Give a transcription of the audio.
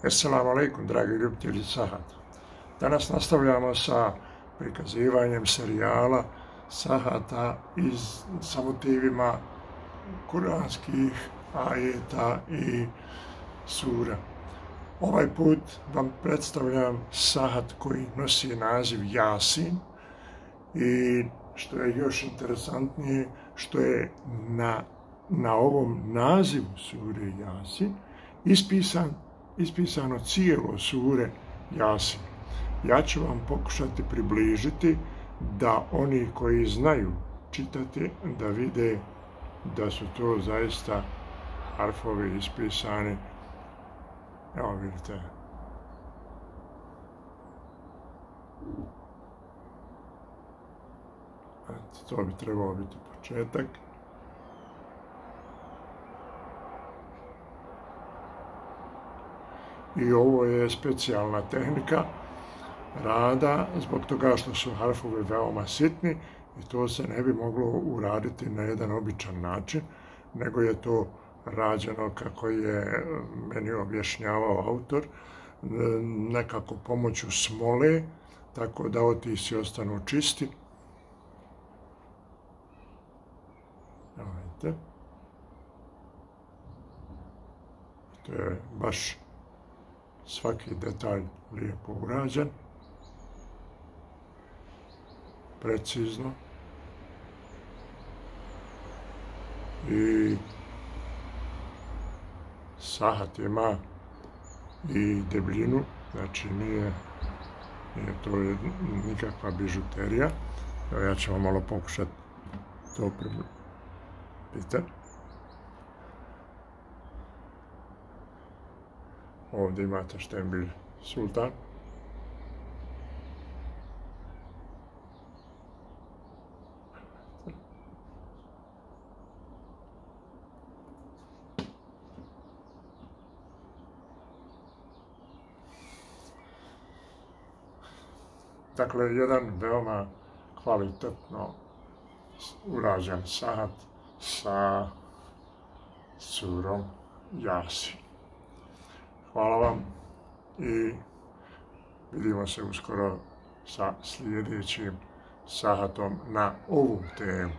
Assalamu alaikum, dragi ljubitelji Sahata. Danas nastavljamo sa prikazivanjem serijala Sahata sa motivima kuranskih ajeta i sura. Ovaj put vam predstavljam Sahat koji nosi naziv Jasin i što je još interesantnije, što je na ovom nazivu sure Jasin ispisano cijelo sure Jasin. Ja ću vam pokušati približiti da oni koji znaju čitati, da vide da su to zaista harfovi ispisani. Evo vidite. To bi trebalo biti početak. I ovo je specijalna tehnika rada zbog toga što su harfovi veoma sitni i to se ne bi moglo uraditi na jedan običan način, nego je to rađeno kako je meni objašnjavao autor, nekako pomoću smole, tako da otisci ostanu čisti. Evo vidite. To je baš svaki detalj lijepo urađen, precizno i Sahat ima i debljinu, znači nije to nikakva bižuterija. Evo ja ću vam malo pokušati to približiti. Ovdje imate štembilj Sultan. Dakle, jedan veoma kvalitetno urađen Sahat sa surom Jasin. Hvala vam i vidimo se uskoro sa sljedećim Sahatom na ovu temu.